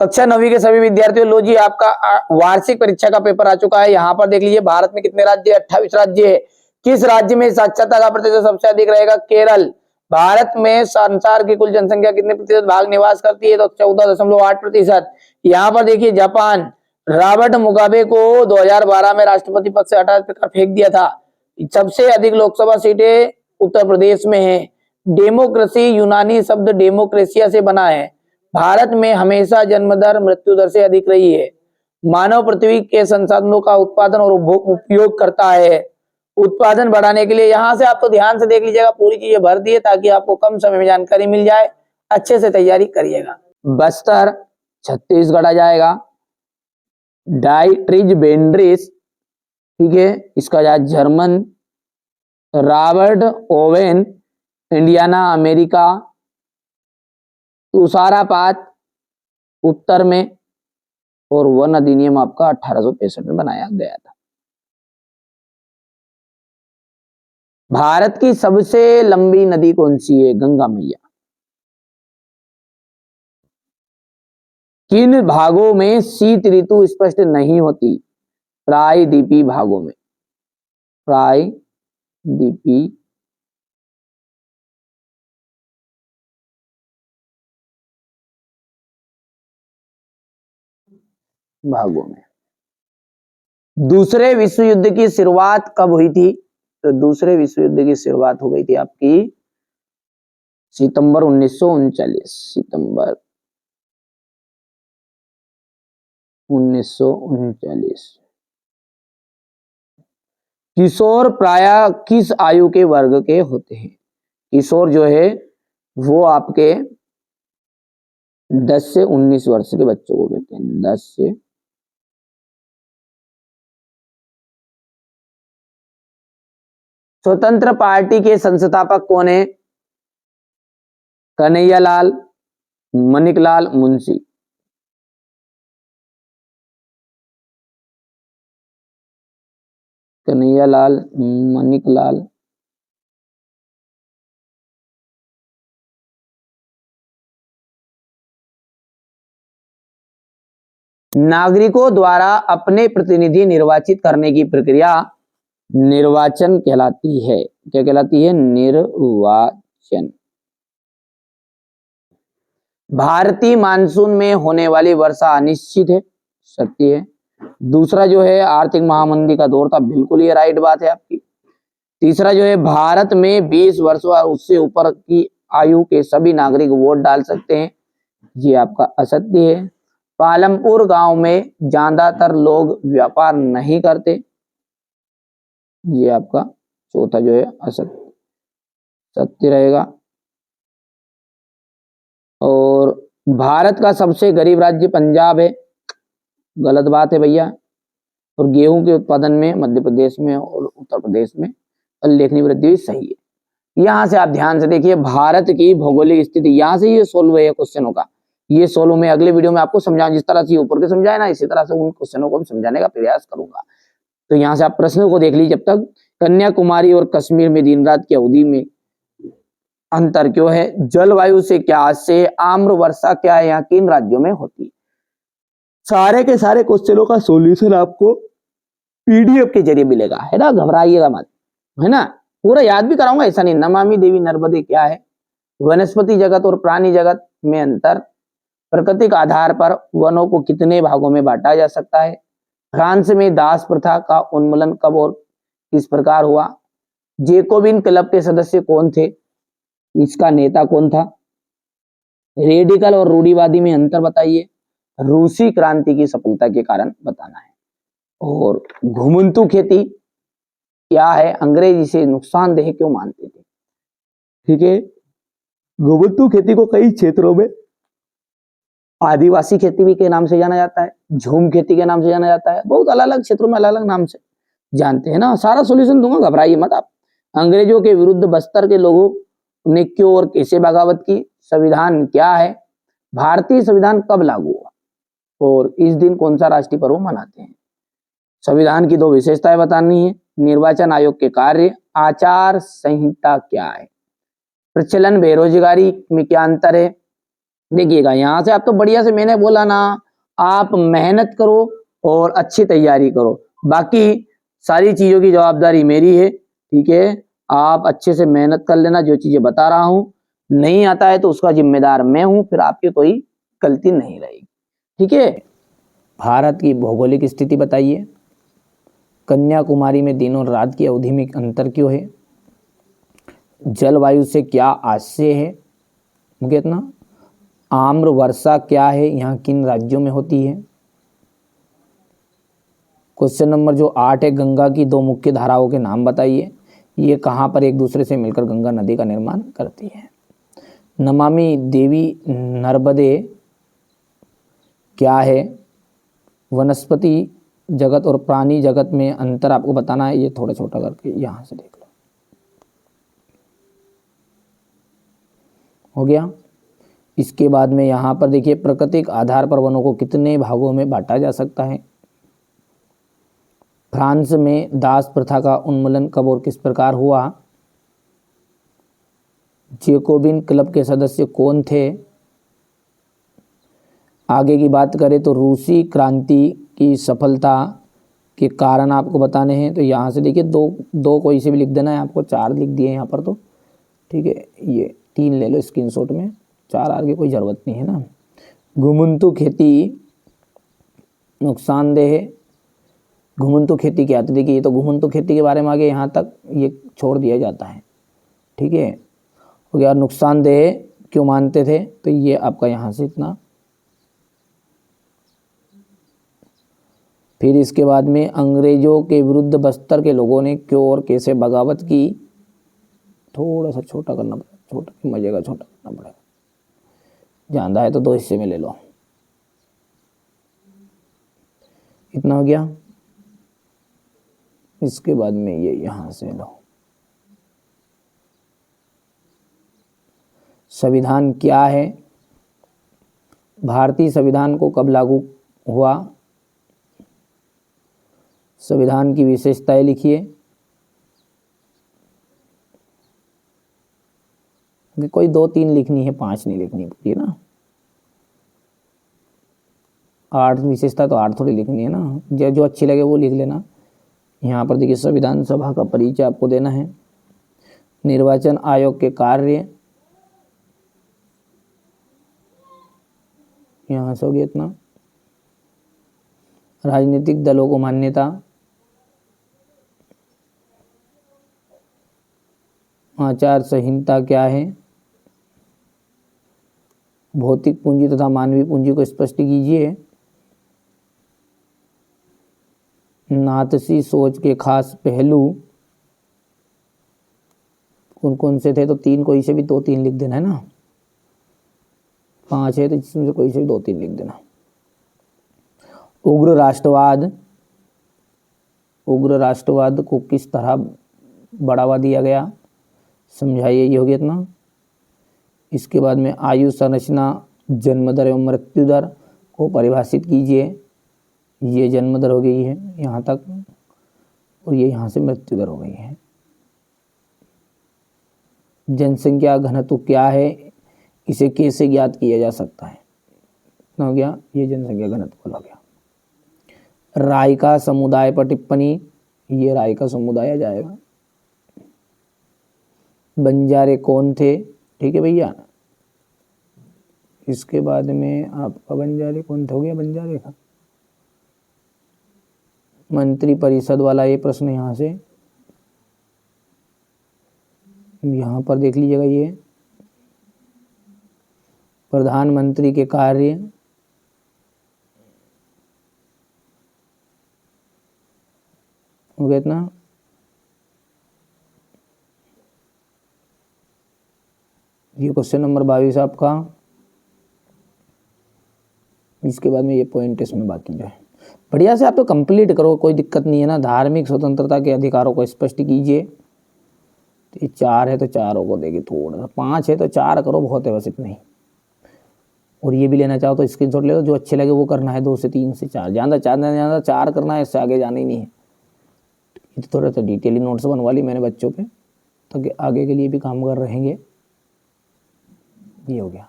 कक्षा 9वीं के सभी विद्यार्थियों, लो जी आपका वार्षिक परीक्षा का पेपर आ चुका है। यहाँ पर देख लीजिए भारत में कितने राज्य, 28 राज्य है। किस राज्य में साक्षरता का प्रतिशत सबसे अधिक रहेगा? केरल। भारत में संसार की कुल जनसंख्या कितने प्रतिशत भाग निवास करती है? तो 14.8%। यहाँ पर देखिए जापान, रॉबर्ट मुगाबे को 2012 में राष्ट्रपति पद से हटा फेंक दिया था। सबसे अधिक लोकसभा सीटें उत्तर प्रदेश में है। डेमोक्रेसी यूनानी शब्द डेमोक्रेसिया से बना है। भारत में हमेशा जन्म दर मृत्यु दर से अधिक रही है। मानव पृथ्वी के संसाधनों का उत्पादन और उपयोग करता है। उत्पादन बढ़ाने के लिए यहाँ से आपको ध्यान से देख लीजिएगा, पूरी चीजें भर दी है ताकि आपको कम समय में जानकारी मिल जाए। अच्छे से तैयारी करिएगा। बस्तर छत्तीसगढ़ आ जाएगा। डाइट्रिज बेंड्रिस, ठीक है, इसका German. Robert Owen Indiana America. तुषारापात उत्तर में। और वन अधिनियम आपका 1865 में बनाया गया था। भारत की सबसे लंबी नदी कौन सी है? गंगा मैया। किन भागों में शीत ऋतु स्पष्ट नहीं होती? प्रायद्वीपीय भागों में। प्रायद्वीपीय भागों में। दूसरे विश्व युद्ध की शुरुआत कब हुई थी? तो दूसरे विश्व युद्ध की शुरुआत हो गई थी आपकी सितंबर 1939। सितंबर 1939। किशोर प्रायः किस आयु के वर्ग के होते हैं? किशोर जो है वो आपके 10 से 19 वर्ष के बच्चों को कहते हैं। 10 से स्वतंत्र पार्टी के संस्थापक कौन है? कन्हैयालाल, माणिकलाल मुंशी। कन्हैयालाल, माणिकलाल। नागरिकों द्वारा अपने प्रतिनिधि निर्वाचित करने की प्रक्रिया निर्वाचन कहलाती है। क्या कहलाती है? निर्वाचन। भारतीय मानसून में होने वाली वर्षा अनिश्चित है, सत्य है। दूसरा जो है आर्थिक महामंदी का दौर था, बिल्कुल ये राइट बात है आपकी। तीसरा जो है भारत में 20 वर्ष और उससे ऊपर की आयु के सभी नागरिक वोट डाल सकते हैं, ये आपका असत्य है। पालमपुर गांव में ज्यादातर लोग व्यापार नहीं करते, ये आपका चौथा जो है असत्य, सत्य रहेगा। और भारत का सबसे गरीब राज्य पंजाब है, गलत बात है भैया। और गेहूं के उत्पादन में मध्य प्रदेश में और उत्तर प्रदेश में उल्लेखनीय वृद्धि हुई, सही है। यहां से आप ध्यान से देखिए भारत की भौगोलिक स्थिति, यहां से ये सोल्व है क्वेश्चनों का। ये सोल्व मैं अगले वीडियो में आपको समझाऊं, जिस तरह से ऊपर के समझाए ना इसी तरह से उन क्वेश्चनों को भी समझाने का प्रयास करूंगा। तो यहाँ से आप प्रश्नों को देख लीजिए। जब तक कन्याकुमारी और कश्मीर में दिन रात की अवधि में अंतर क्यों है? जलवायु से क्या से आम्र वर्षा क्या है यहाँ किन राज्यों में होती? सारे के सारे क्वेश्चनों का सॉल्यूशन आपको पीडीएफ के जरिए मिलेगा, है ना, घबराइएगा मत, है ना। पूरा याद भी कराऊंगा, ऐसा नहीं। नमामि देवी नर्मदे क्या है? वनस्पति जगत और प्राणी जगत में अंतर। प्राकृतिक आधार पर वनों को कितने भागों में बांटा जा सकता है? फ्रांस में दास प्रथा का उन्मूलन कब और किस प्रकार हुआ? जेकोबिन क्लब के सदस्य कौन थे? इसका नेता कौन था? रेडिकल और रूढ़िवादी में अंतर बताइए। रूसी क्रांति की सफलता के कारण बताना है। और घुमंतु खेती क्या है? अंग्रेज इसे नुकसानदेह क्यों मानते थे? ठीक है, घुमंतु खेती को कई क्षेत्रों में आदिवासी खेती भी के नाम से जाना जाता है, झूम खेती के नाम से जाना जाता है, बहुत अलग अलग क्षेत्रों में अलग अलग नाम से जानते हैं ना। सारा सॉल्यूशन दूंगा, घबराइए मत आप। अंग्रेजों के विरुद्ध बस्तर के लोगों ने क्यों और कैसे बगावत की? संविधान क्या है? भारतीय संविधान कब लागू हुआ? और इस दिन कौन सा राष्ट्रीय पर्व मनाते हैं? संविधान की 2 विशेषताएं बतानी है। निर्वाचन आयोग के कार्य। आचार संहिता क्या है? प्रचलन बेरोजगारी में क्या अंतर है? देखिएगा यहाँ से आप तो बढ़िया से, मैंने बोला ना, आप मेहनत करो और अच्छी तैयारी करो, बाकी सारी चीजों की जवाबदारी मेरी है, ठीक है। आप अच्छे से मेहनत कर लेना, जो चीजें बता रहा हूँ, नहीं आता है तो उसका जिम्मेदार मैं हूं, फिर आपकी कोई गलती नहीं रहेगी, ठीक है। भारत की भौगोलिक स्थिति बताइए। कन्याकुमारी में दिन और रात की अवधि में अंतर क्यों है? जलवायु से क्या आशय है? कितना आम्र वर्षा क्या है, यहाँ किन राज्यों में होती है? क्वेश्चन नंबर जो 8 है, गंगा की दो मुख्य धाराओं के नाम बताइए। ये कहाँ पर एक दूसरे से मिलकर गंगा नदी का निर्माण करती है? नमामि देवी नर्मदे क्या है? वनस्पति जगत और प्राणी जगत में अंतर आपको बताना है, ये थोड़ा छोटा करके यहाँ से देख लो। हो गया। इसके बाद में यहाँ पर देखिए, प्राकृतिक आधार पर वनों को कितने भागों में बांटा जा सकता है? फ्रांस में दास प्रथा का उन्मूलन कब और किस प्रकार हुआ? जेकोबिन क्लब के सदस्य कौन थे? आगे की बात करें तो रूसी क्रांति की सफलता के कारण आपको बताने हैं, तो यहाँ से देखिए दो कोई से भी लिख देना है आपको, 4 लिख दिए यहाँ पर तो, ठीक है। ये 3 ले लो स्क्रीनशॉट में, 4 आगे कोई ज़रूरत नहीं है ना। घुमंतु खेती नुकसानदेह है। घुमंतु खेती क्या आती है? देखिए ये तो घुमंतु खेती के बारे में आगे यहाँ तक ये छोड़ दिया जाता है, ठीक है। हो गया। नुकसानदेह क्यों मानते थे? तो ये आपका यहाँ से इतना। फिर इसके बाद में अंग्रेजों के विरुद्ध बस्तर के लोगों ने क्यों और कैसे बगावत की? थोड़ा सा छोटा करना पड़ेगा, छोटा मजे का छोटा करना पड़ेगा, जानता है तो 2 हिस्से में ले लो। इतना हो गया। इसके बाद में ये यहाँ से लो। संविधान क्या है? भारतीय संविधान को कब लागू हुआ? संविधान की विशेषताएं लिखिए। कोई 2-3 लिखनी है, 5 नहीं लिखनी है ना। 8 विशेषता तो 8 थोड़ी लिखनी है ना, जो अच्छी लगे वो लिख लेना। यहाँ पर देखिए, संविधान सभा का परिचय आपको देना है। निर्वाचन आयोग के कार्य, यहाँ से हो गया इतना। राजनीतिक दलों को मान्यता, आचार संहिता क्या है? भौतिक पूंजी तथा मानवीय पूंजी को स्पष्ट कीजिए। नात्सी सोच के खास पहलू कौन कौन से थे? तो 3 कोई से भी 2-3 लिख देना है ना, 5 है तो जिसमें से कोई से भी 2-3 लिख देना। उग्र राष्ट्रवाद को किस तरह बढ़ावा दिया गया? समझाइए। ये हो गया इतना। इसके बाद में आयु संरचना, जन्म दर एवं मृत्यु दर को परिभाषित कीजिए। ये जन्म दर हो गई है यहाँ तक, और ये यहाँ से मृत्यु दर हो गई है। जनसंख्या घनत्व क्या है? इसे कैसे ज्ञात किया जा सकता है? इतना हो गया। ये जनसंख्या घनत्व हो गया। रायका समुदाय पर टिप्पणी, ये रायका समुदाय आ जाएगा। बंजारे कौन थे? ठीक है भैया। इसके बाद में आपका बंजारे कौन थे, हो गया बंजारे का। मंत्री परिषद वाला ये प्रश्न यहाँ से, यहाँ पर देख लीजिएगा। ये प्रधानमंत्री के कार्य, हो गया इतना। ये क्वेश्चन नंबर 22 आपका। इसके बाद में ये पॉइंट इसमें बाकी जो है बढ़िया से आप तो कंप्लीट करो, कोई दिक्कत नहीं है ना। धार्मिक स्वतंत्रता के अधिकारों को स्पष्ट कीजिए। तो ये 4 है तो 4 को देखिए, थोड़ा सा 5 है तो 4 करो, बहुत है बस इतना ही। और ये भी लेना चाहो तो स्क्रीनशॉट ले लो, जो अच्छे लगे वो करना है। 2 से 3 से 4, ज़्यादा 4 करना है, इससे आगे जाना ही नहीं है। ये तो थोड़ा सा डिटेली नोट्स बनवा ली मैंने बच्चों पे, तो आगे के लिए भी काम कर रहेंगे। ये हो गया।